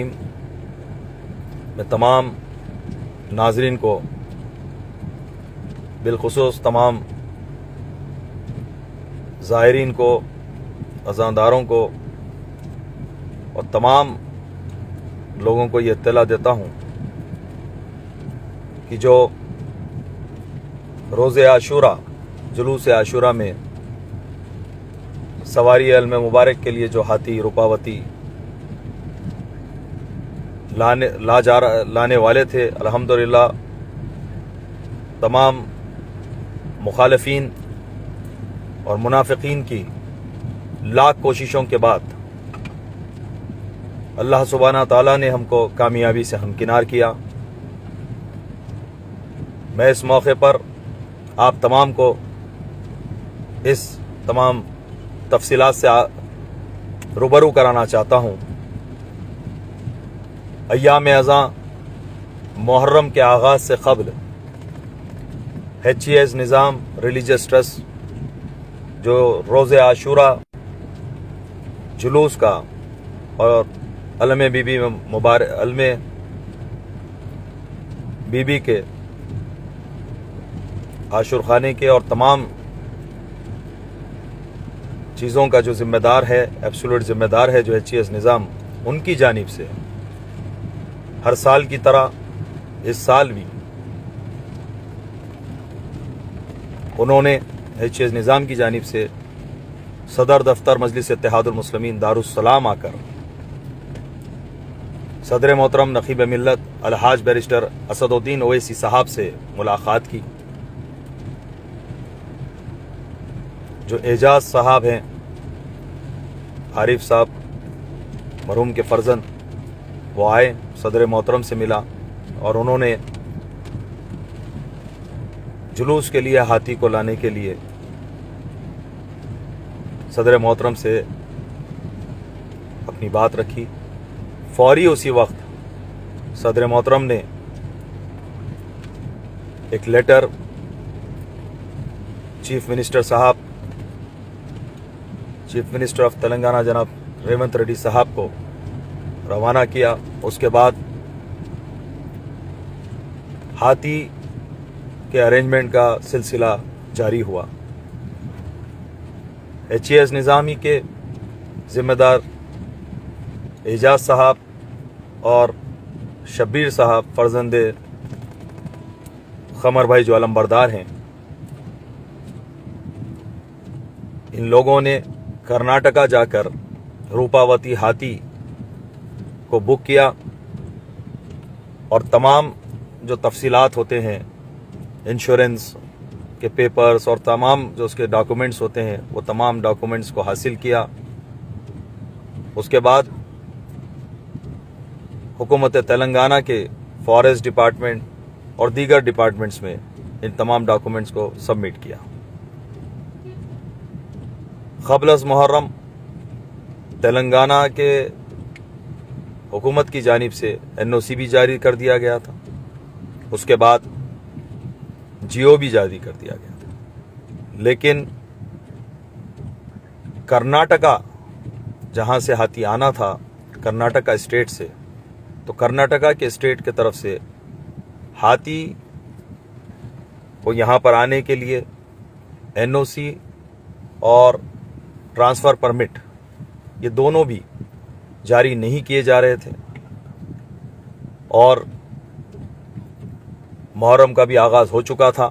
میں تمام ناظرین کو بالخصوص تمام زائرین کو، اذانداروں کو اور تمام لوگوں کو یہ اطلاع دیتا ہوں کہ جو روز عاشورہ جلوس عاشورہ میں سواری علم مبارک کے لیے جو ہاتھی روپاوتی لانے والے تھے، الحمدللہ تمام مخالفین اور منافقین کی لاکھ کوششوں کے بعد اللہ سبحانہ تعالیٰ نے ہم کو کامیابی سے ہمکنار کیا۔ میں اس موقع پر آپ تمام کو اس تمام تفصیلات سے روبرو کرانا چاہتا ہوں۔ ایام ازاں محرم کے آغاز سے قبل HES نظام ریلیجس ٹرسٹ جو روز عاشورہ جلوس کا اور علم بی بی کے عاشور خانے کے اور تمام چیزوں کا جو ذمہ دار ہے، ایبسولوٹ ذمہ دار ہے جو HES نظام، ان کی جانب سے ہر سال کی طرح اس سال بھی انہوں نے HES نظام کی جانب سے صدر دفتر مجلس اتحاد المسلمین دارالسلام آ کر صدر محترم نقیب ملت الحاج بیرسٹر اسد الدین اویسی صاحب سے ملاقات کی۔ جو اعجاز صاحب ہیں، عارف صاحب مرحوم کے فرزند، وہ آئے، صدر محترم سے ملا اور انہوں نے جلوس کے لیے ہاتھی کو لانے کے لیے صدر محترم سے اپنی بات رکھی۔ فوری اسی وقت صدر محترم نے ایک letter chief minister of Telangana جناب ریونت ریڈی صاحب کو روانہ کیا۔ اس کے بعد ہاتھی کے ارینجمنٹ کا سلسلہ جاری ہوا۔ HES نظامی کے ذمہ دار اعجاز صاحب اور شبیر صاحب فرزند قمر بھائی جو علمبردار ہیں، ان لوگوں نے کرناٹکا جا کر روپاوتی ہاتھی کو بک کیا اور تمام جو تفصیلات ہوتے ہیں، انشورنس کے پیپرز اور تمام جو اس کے ڈاکومنٹس ہوتے ہیں، وہ تمام ڈاکومنٹس کو حاصل کیا۔ اس کے بعد حکومت تلنگانہ کے فارسٹ ڈپارٹمنٹ اور دیگر ڈپارٹمنٹس میں ان تمام ڈاکومنٹس کو سبمٹ کیا۔ قبل از محرم تلنگانہ کے حکومت کی جانب سے NOC بھی جاری کر دیا گیا تھا، اس کے بعد GO بھی جاری کر دیا گیا تھا، لیکن کرناٹکا جہاں سے ہاتھی آنا تھا، کرناٹکا اسٹیٹ سے، تو کرناٹکا کے اسٹیٹ کی طرف سے ہاتھی کو یہاں پر آنے کے لیے NOC اور ٹرانسفر پرمٹ یہ دونوں بھی جاری نہیں کیے جا رہے تھے، اور محرم کا بھی آغاز ہو چکا تھا،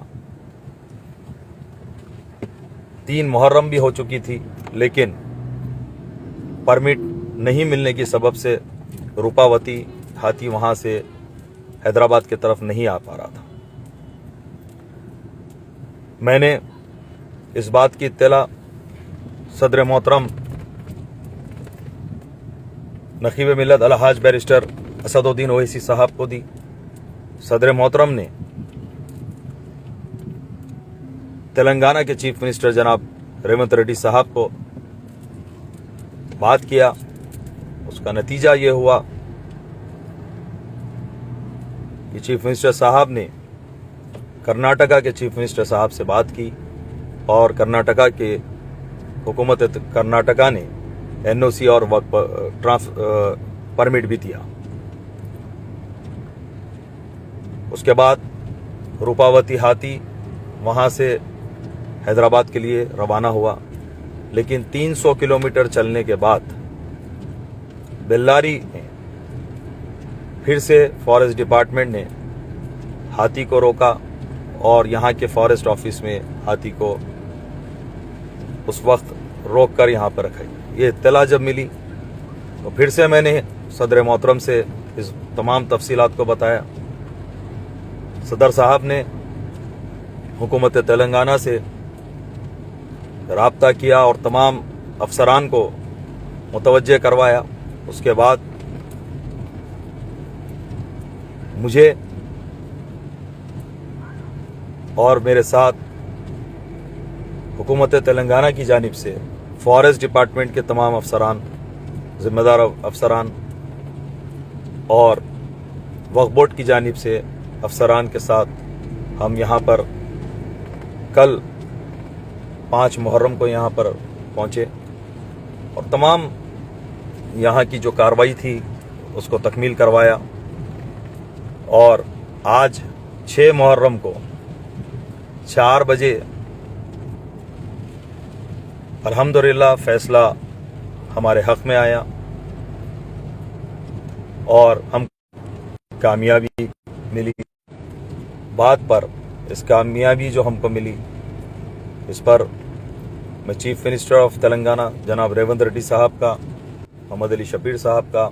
3 محرم بھی ہو چکی تھی، لیکن پرمٹ نہیں ملنے کی سبب سے روپاوتی ہاتھی وہاں سے حیدرآباد کی طرف نہیں آ پا رہا تھا۔ میں نے اس بات کی اطلاع صدر محترم نقیب ملت الحاج بیرسٹر اسد الدین اویسی صاحب کو دی۔ صدر محترم نے تلنگانہ کے چیف منسٹر جناب ریونت ریڈی صاحب کو بات کیا۔ اس کا نتیجہ یہ ہوا کہ چیف منسٹر صاحب نے کرناٹکا کے چیف منسٹر صاحب سے بات کی اور کرناٹکا کے حکومت کرناٹکا نے NOC اور پرمٹ بھی دیا۔ اس کے بعد روپاوتی ہاتھی وہاں سے حیدرآباد کے لیے روانہ ہوا، لیکن 300 کلومیٹر چلنے کے بعد بیلاری میں پھر سے فارسٹ ڈپارٹمنٹ نے ہاتھی کو روکا اور یہاں کے فارسٹ آفس میں ہاتھی کو اس وقت روک کر یہاں پر رکھا۔ یہ اطلاع جب ملی تو پھر سے میں نے صدر محترم سے اس تمام تفصیلات کو بتایا۔ صدر صاحب نے حکومت تلنگانہ سے رابطہ کیا اور تمام افسران کو متوجہ کروایا۔ اس کے بعد مجھے اور میرے ساتھ حکومت تلنگانہ کی جانب سے فارسٹ ڈپارٹمنٹ کے تمام افسران، ذمہ دار افسران اور وقف بورڈ کی جانب سے افسران کے ساتھ ہم یہاں پر کل 5 محرم کو یہاں پر پہنچے اور تمام یہاں کی جو کارروائی تھی اس کو تکمیل کروایا، اور آج 6 محرم کو 4 بجے الحمدللہ فیصلہ ہمارے حق میں آیا اور ہم کامیابی ملی۔ بات پر اس کامیابی جو ہم کو ملی اس پر میں چیف منسٹر آف تلنگانہ جناب ریونت ریڈی صاحب کا، محمد علی شبیر صاحب کا،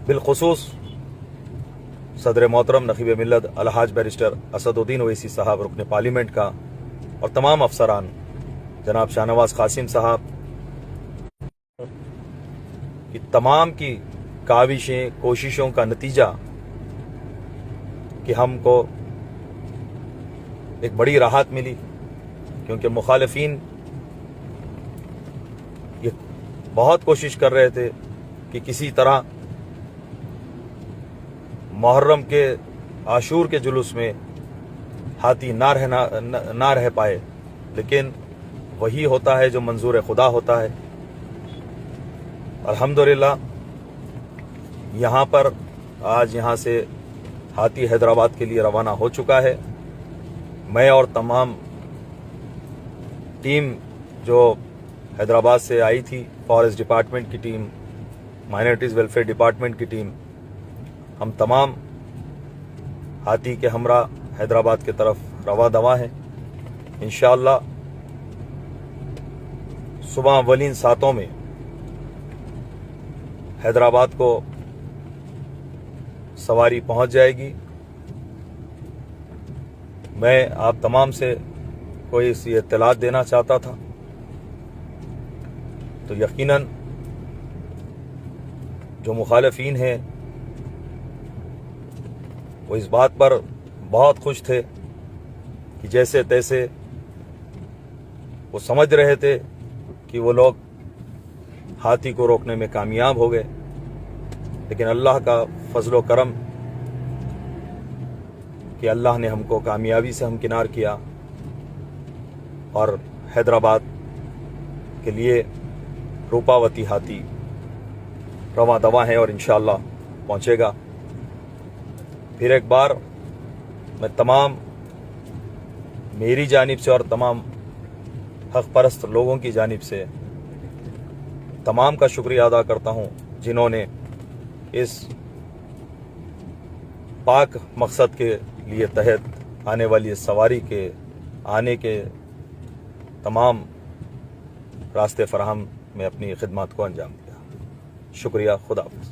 بالخصوص صدر محترم نقیب ملت الحاج بیرسٹر اسد الدین اویسی صاحب رکن پارلیمنٹ کا، اور تمام افسران جناب شاہ نواز قاسم صاحب کی تمام کی کاوشیں، کوششوں کا نتیجہ کہ ہم کو ایک بڑی راحت ملی، کیونکہ مخالفین یہ بہت کوشش کر رہے تھے کہ کسی طرح محرم کے عاشور کے جلوس میں ہاتھی نہ رہ پائے، لیکن وہی ہوتا ہے جو منظور خدا ہوتا ہے۔ الحمدللہ یہاں پر آج یہاں سے ہاتھی حیدرآباد کے لیے روانہ ہو چکا ہے۔ میں اور تمام ٹیم جو حیدرآباد سے آئی تھی، فارسٹ ڈپارٹمنٹ کی ٹیم، مائنرٹیز ویلفیئر ڈپارٹمنٹ کی ٹیم، ہم تمام ہاتھی کے ہمراہ حیدرآباد کی طرف رواں دواں ہیں۔ انشاءاللہ صبح اولین ساتوں میں حیدرآباد کو سواری پہنچ جائے گی۔ میں آپ تمام سے کوئی سی اطلاعات دینا چاہتا تھا، تو یقیناً جو مخالفین ہیں وہ اس بات پر بہت خوش تھے کہ جیسے تیسے وہ سمجھ رہے تھے کہ وہ لوگ ہاتھی کو روکنے میں کامیاب ہو گئے، لیکن اللہ کا فضل و کرم کہ اللہ نے ہم کو کامیابی سے ہمکنار کیا اور حیدرآباد کے لیے روپاوتی ہاتھی رواں دواں ہے اور انشاءاللہ پہنچے گا۔ پھر ایک بار میں تمام میری جانب سے اور تمام حق پرست لوگوں کی جانب سے تمام کا شکریہ ادا کرتا ہوں، جنہوں نے اس پاک مقصد کے لیے تحت آنے والی اس سواری کے آنے کے تمام راستے فراہم میں اپنی خدمات کو انجام دیا۔ شکریہ، خدا حافظ۔